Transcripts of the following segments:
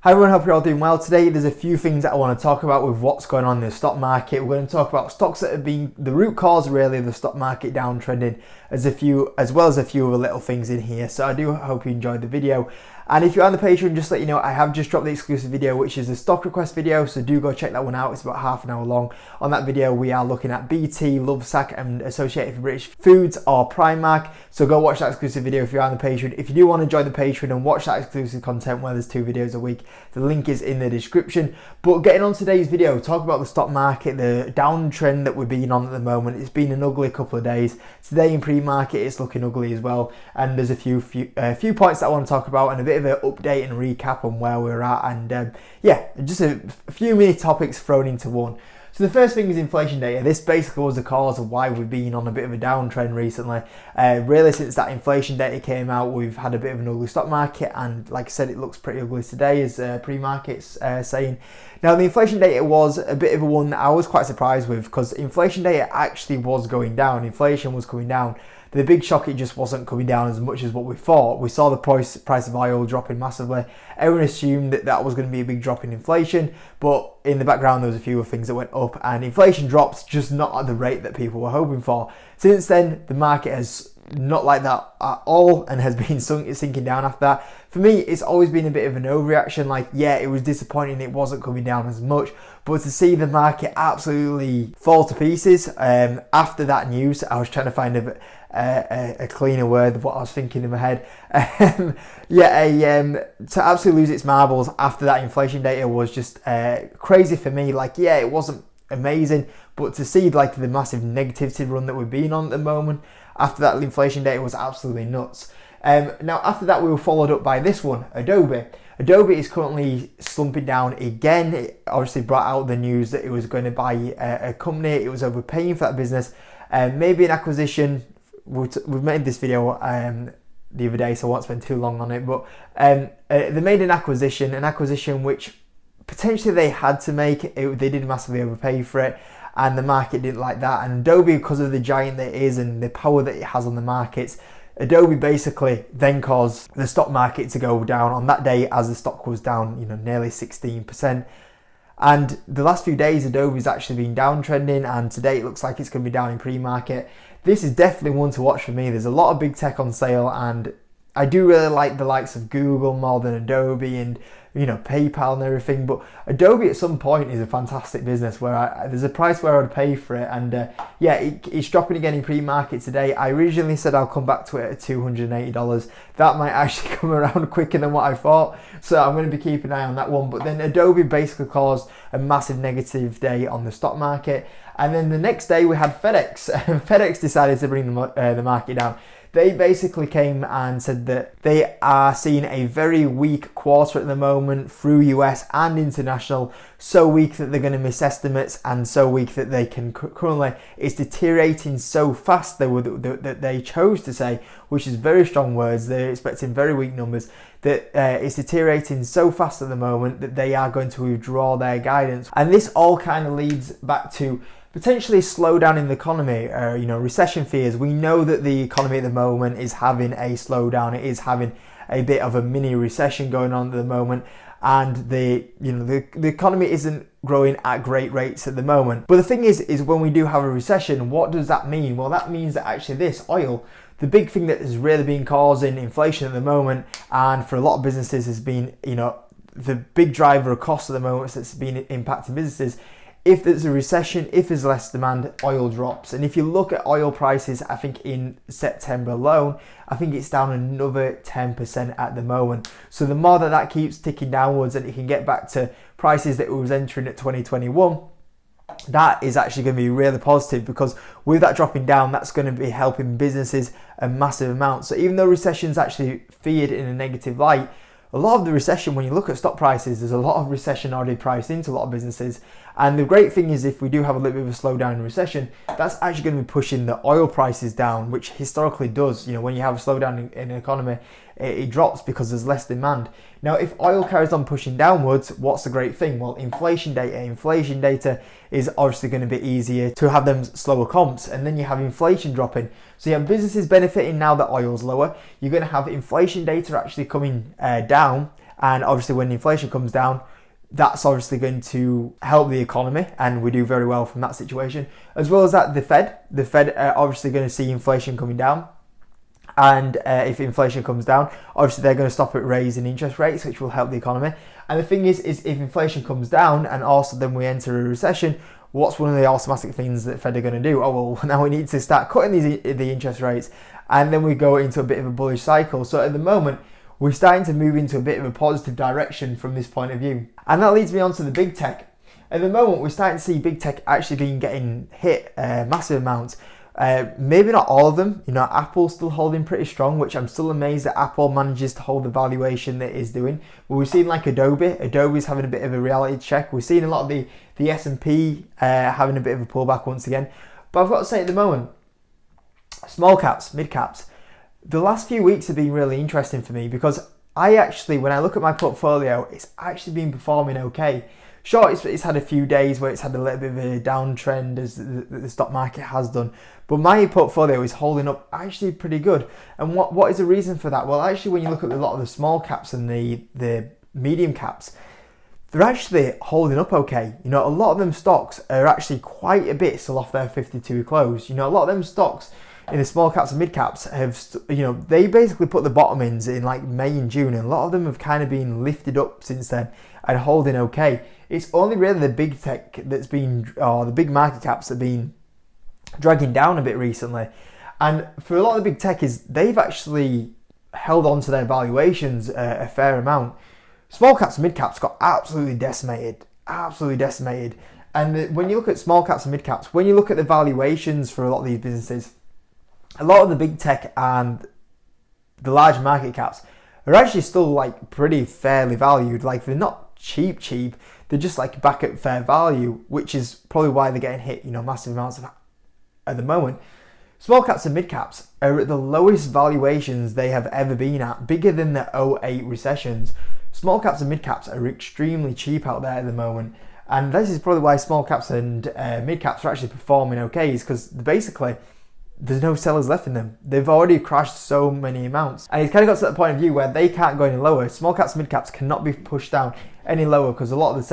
Hi everyone, hope you're all doing well. Today there's a few things that I want to talk about with what's going on in the stock market. We're going to talk about stocks that have been the root cause really of the stock market downtrending, as well as a few other little things in here. So I do hope you enjoyed the video. And if you're on the Patreon, just to let you know, I have just dropped the exclusive video, which is the stock request video. So do go check that one out. It's about half an hour long. On that video, we are looking at BT, Lovesac and Associated British Foods or Primark. So go watch that exclusive video if you're on the Patreon. If you do want to join the Patreon and watch that exclusive content where there's 2 videos a week, the link is in the description. But getting on today's video, talk about the stock market, the downtrend that we're being on at the moment. It's been an ugly couple of days. Today in pre-market, it's looking ugly as well. And there's a few points that I want to talk about and a bit of an update and recap on where we're at. And yeah, just a few mini topics thrown into one. So the first thing is inflation data. This basically was the cause of why we've been on a bit of a downtrend recently. Really, since that inflation data came out, we've had a bit of an ugly stock market, and like I said, it looks pretty ugly today, as pre-market's saying. Now, the inflation data was a bit of a one that I was quite surprised with, because inflation data actually was going down. Inflation was coming down. The big shock, it just wasn't coming down as much as what we thought. We saw the price of oil dropping massively. Everyone assumed that that was going to be a big drop in inflation, but in the background there was a few things that went up, and inflation dropped, just not at the rate that people were hoping for. Since then, the market has not like that at all and has been sinking down after that. For me, it's always been a bit of an overreaction. Like, yeah, it was disappointing it wasn't coming down as much, but to see the market absolutely fall to pieces after that news, I was trying to find a cleaner word of what I was thinking in my head. To absolutely lose its marbles after that inflation data was just crazy for me. Like, yeah, it wasn't amazing, but to see like the massive negativity run that we've been on at the moment after that inflation data was absolutely nuts. Now after that, we were followed up by this one, Adobe. Adobe is currently slumping down again. It obviously brought out the news that it was going to buy a company. It was overpaying for that business. Maybe an acquisition. We've made this video the other day, so I won't spend too long on it. But they made an acquisition which potentially they had to make. They did massively overpay for it, and the market didn't like that. And Adobe, because of the giant that it is and the power that it has on the markets, Adobe basically then caused the stock market to go down on that day, as the stock was down, nearly 16%. And the last few days, Adobe's actually been downtrending, and today it looks like it's going to be down in pre-market. This is definitely one to watch for me. There's a lot of big tech on sale, and I do really like the likes of Google more than Adobe and PayPal and everything. But Adobe at some point is a fantastic business where there's a price where I'd pay for it. And yeah, it's dropping again in pre-market today. I originally said I'll come back to it at $280. That might actually come around quicker than what I thought. So I'm going to be keeping an eye on that one. But then Adobe basically caused a massive negative day on the stock market. And then the next day we had FedEx. FedEx decided to bring the market down. They basically came and said that they are seeing a very weak quarter at the moment through US and international. So weak that they're going to miss estimates, and so weak that they can currently, it's deteriorating so fast that they chose to say, which is very strong words. They're expecting very weak numbers, that it's deteriorating so fast at the moment that they are going to withdraw their guidance. And this all kind of leads back to potentially slowdown in the economy, recession fears. We know that the economy at the moment is having a slowdown. It is having a bit of a mini recession going on at the moment, and the economy isn't growing at great rates at the moment. But the thing is when we do have a recession, what does that mean? Well, that means that actually this oil, the big thing that has really been causing inflation at the moment, and for a lot of businesses has been, the big driver of cost at the moment that's been impacting businesses. If there's a recession, if there's less demand, oil drops. And if you look at oil prices, I think in September alone, I think it's down another 10% at the moment. So the more that keeps ticking downwards and it can get back to prices that it was entering at 2021, that is actually going to be really positive, because with that dropping down, that's going to be helping businesses a massive amount. So even though recession's actually feared in a negative light, a lot of the recession, when you look at stock prices, there's a lot of recession already priced into a lot of businesses. And the great thing is, if we do have a little bit of a slowdown in recession, that's actually going to be pushing the oil prices down, which historically does. When you have a slowdown in an economy, it drops because there's less demand. Now, if oil carries on pushing downwards, what's the great thing? Well, inflation data. Inflation data is obviously going to be easier to have them slower comps, and then you have inflation dropping. So you have businesses benefiting now that oil's lower. You're going to have inflation data actually coming down, And obviously when inflation comes down, that's obviously going to help the economy, and we do very well from that situation. As well as that, the Fed are obviously going to see inflation coming down. And if inflation comes down, obviously they're going to stop at raising interest rates, which will help the economy. And the thing is if inflation comes down and also then we enter a recession, what's one of the automatic things that Fed are going to do? Oh, well, now we need to start cutting the interest rates, and then we go into a bit of a bullish cycle. So at the moment, we're starting to move into a bit of a positive direction from this point of view. And that leads me on to the big tech. At the moment, we're starting to see big tech actually getting hit massive amounts. Maybe not all of them. Apple's still holding pretty strong, which I'm still amazed that Apple manages to hold the valuation that it is doing. But we've seen like Adobe's having a bit of a reality check. We're seeing a lot of the S&P having a bit of a pullback once again. But I've got to say at the moment, small caps, mid caps, the last few weeks have been really interesting for me, because when I look at my portfolio, it's actually been performing okay. Sure, it's had a few days where it's had a little bit of a downtrend, as the stock market has done, but my portfolio is holding up actually pretty good. And what is the reason for that? Well, actually, when you look at a lot of the small caps and the medium caps, they're actually holding up okay. A lot of them stocks are actually quite a bit still off their 52 close. A lot of them stocks in the small caps and mid caps have, they basically put the bottom ins in like May and June, and a lot of them have kind of been lifted up since then and holding okay. It's only really the big tech the big market caps that have been dragging down a bit recently. And for a lot of the big tech they've actually held on to their valuations a fair amount. Small caps and mid caps got absolutely decimated. And when you look at small caps and mid caps, when you look at the valuations for a lot of these businesses, a lot of the big tech and the large market caps are actually still like pretty fairly valued. Like they're not cheap. They're just like back at fair value, which is probably why they're getting hit, massive amounts at the moment. Small caps and mid caps are at the lowest valuations they have ever been at, bigger than the '08 recessions. Small caps and mid caps are extremely cheap out there at the moment. And this is probably why small caps and mid caps are actually performing okay, is because basically there's no sellers left in them. They've already crashed so many amounts. And it's kind of got to that point of view where they can't go any lower. Small caps and mid caps cannot be pushed down any lower, because a lot of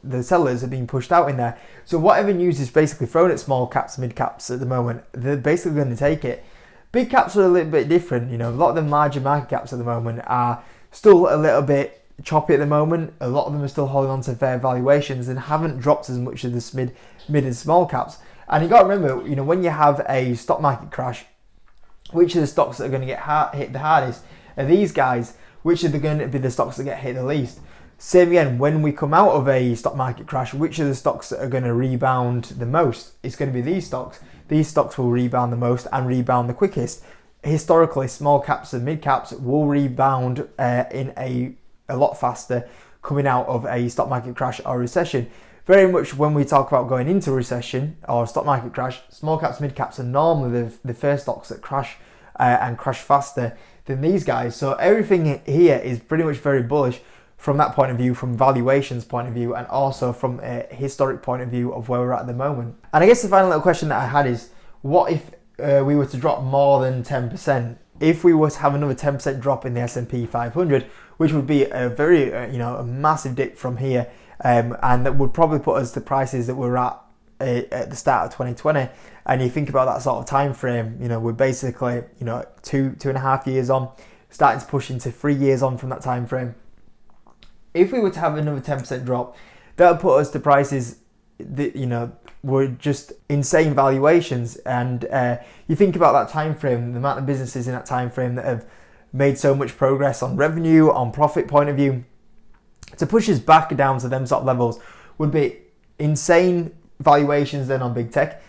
the sellers are being pushed out in there. So whatever news is basically thrown at small caps, mid caps at the moment, they're basically going to take it. Big caps are a little bit different. A lot of the larger market caps at the moment are still a little bit choppy at the moment. A lot of them are still holding on to fair valuations and haven't dropped as much as the mid and small caps. And you got to remember, when you have a stock market crash, which are the stocks that are going to get hit the hardest? Are these guys? Which are going to be the stocks that get hit the least? Same again, when we come out of a stock market crash, which are the stocks that are going to rebound the most? It's going to be these stocks. These stocks will rebound the most and rebound the quickest. Historically, small caps and mid caps will rebound in a lot faster coming out of a stock market crash or recession. Very much when we talk about going into recession or stock market crash, small caps, mid caps are normally the first stocks that crash and crash faster than these guys. So everything here is pretty much very bullish from that point of view, from valuations point of view, and also from a historic point of view of where we're at the moment. And I guess the final little question that I had is, what if we were to drop more than 10%? If we were to have another 10% drop in the S&P 500, which would be a very, a massive dip from here, and that would probably put us to prices that we're at the start of 2020. And you think about that sort of time frame, we're basically, 2.5 years on, starting to push into 3 years on from that time frame. If we were to have another 10% drop, that would put us to prices that, were just insane valuations. And you think about that time frame, the amount of businesses in that time frame that have made so much progress on revenue, on profit point of view, to push us back down to them sort of levels would be insane valuations then on big tech.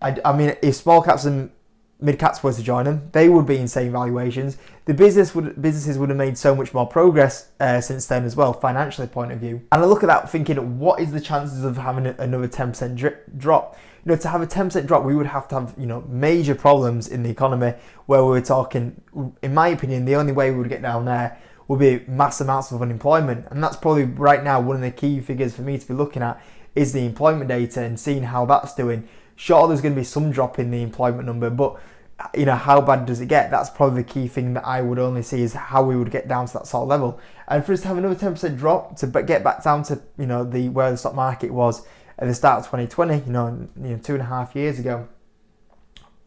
I mean, if small caps and mid caps were to join them, they would be insane valuations. The businesses would have made so much more progress since then as well, financially point of view. And I look at that thinking, what is the chances of having another 10% drop? To have a 10% drop, we would have to have, major problems in the economy, where we're talking, in my opinion, the only way we would get down there would be mass amounts of unemployment. And that's probably right now one of the key figures for me to be looking at is the employment data and seeing how that's doing. Sure, there's going to be some drop in the employment number, but how bad does it get? That's probably the key thing that I would only see, is how we would get down to that sort of level. And for us to have another 10% drop to get back down to the where the stock market was at the start of 2020, 2.5 years ago,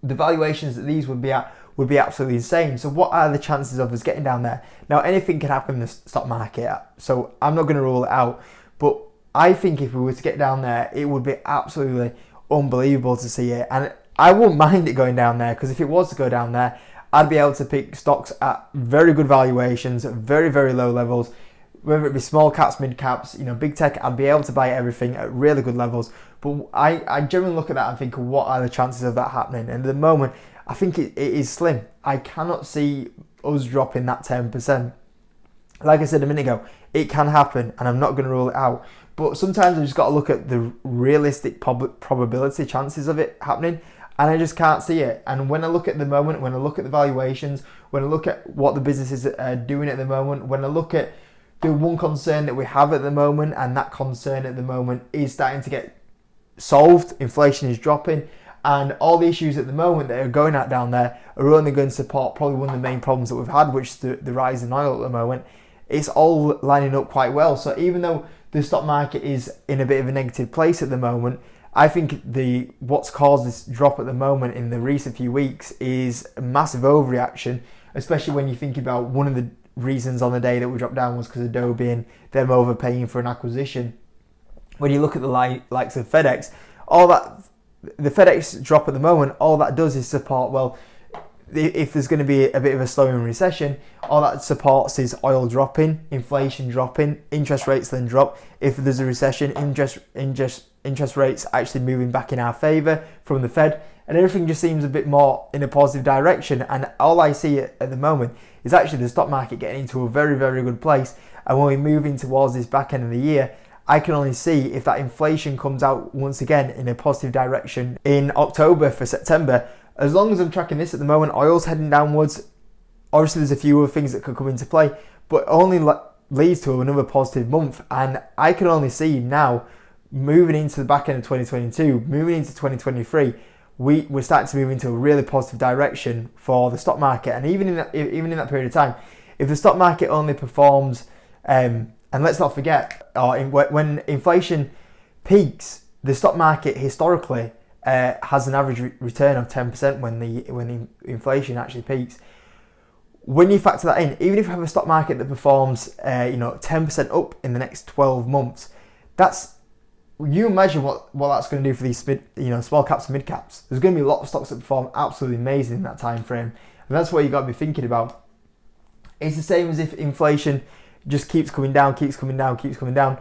the valuations that these would be at would be absolutely insane. So what are the chances of us getting down there? Now, anything can happen in the stock market, so I'm not going to rule it out, but I think if we were to get down there, it would be absolutely unbelievable to see it. And I wouldn't mind it going down there, because if it was to go down there, I'd be able to pick stocks at very good valuations, at very, very low levels, whether it be small caps, mid caps, big tech. I'd be able to buy everything at really good levels. But I generally look at that and think, what are the chances of that happening? And at the moment, I think it is slim. I cannot see us dropping that 10%. Like I said a minute ago, it can happen, and I'm not going to rule it out. But sometimes I've just got to look at the realistic probability chances of it happening, and I just can't see it. And when I look at the moment, when I look at the valuations, when I look at what the businesses are doing at the moment, when I look at the one concern that we have at the moment, and that concern at the moment is starting to get solved, inflation is dropping, and all the issues at the moment that are going out down there are only going to support probably one of the main problems that we've had, which is the rise in oil at the moment. It's all lining up quite well. So even though the stock market is in a bit of a negative place at the moment, I think what's caused this drop at the moment in the recent few weeks is a massive overreaction, especially when you think about one of the reasons on the day that we dropped down was because of Adobe and them overpaying for an acquisition. When you look at the likes of FedEx, the FedEx drop at the moment, all that does is support, well, if there's going to be a bit of a slowing recession, all that supports is oil dropping, inflation dropping, interest rates then drop. If there's a recession, interest rates actually moving back in our favour from the Fed, and everything just seems a bit more in a positive direction. And all I see at the moment is actually the stock market getting into a very, very good place. And when we move in towards this back end of the year, I can only see if that inflation comes out once again in a positive direction in October for September. As long as I'm tracking this at the moment, oil's heading downwards. Obviously, there's a few other things that could come into play, but only leads to another positive month. And I can only see now, moving into the back end of 2022, moving into 2023, we're starting to move into a really positive direction for the stock market. And even in that period of time, if the stock market only performs, and let's not forget, when inflation peaks, the stock market historically has an average return of 10% when the inflation actually peaks. When you factor that in, even if you have a stock market that performs 10% up in the next 12 months, you imagine what that's going to do for these small caps and mid caps. There's going to be a lot of stocks that perform absolutely amazing in that time frame, and that's what you got to be thinking about. It's the same as if inflation just keeps coming down.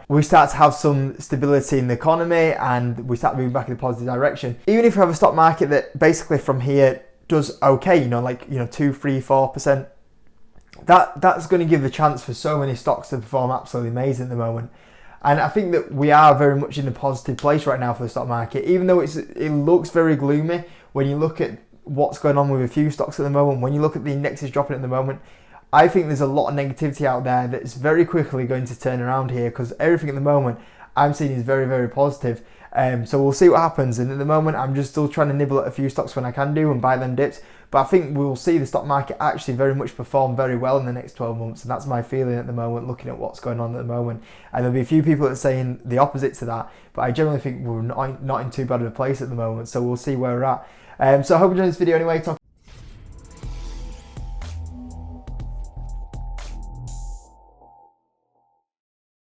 We start to have some stability in the economy, and we start moving back in the positive direction. Even if you have a stock market that basically from here does okay, 2, 3, 4%, that's going to give the chance for so many stocks to perform absolutely amazing at the moment. And I think that we are very much in a positive place right now for the stock market, even though it looks very gloomy when you look at what's going on with a few stocks at the moment. When you look at the indexes dropping at the moment, I think there's a lot of negativity out there that's very quickly going to turn around here, because everything at the moment I'm seeing is very, very positive. So we'll see what happens. And at the moment, I'm just still trying to nibble at a few stocks when I can do and buy them dips. But I think we'll see the stock market actually very much perform very well in the next 12 months. And that's my feeling at the moment, looking at what's going on at the moment. And there'll be a few people that are saying the opposite to that. But I generally think we're not in too bad of a place at the moment. So we'll see where we're at. So I hope you enjoyed this video anyway.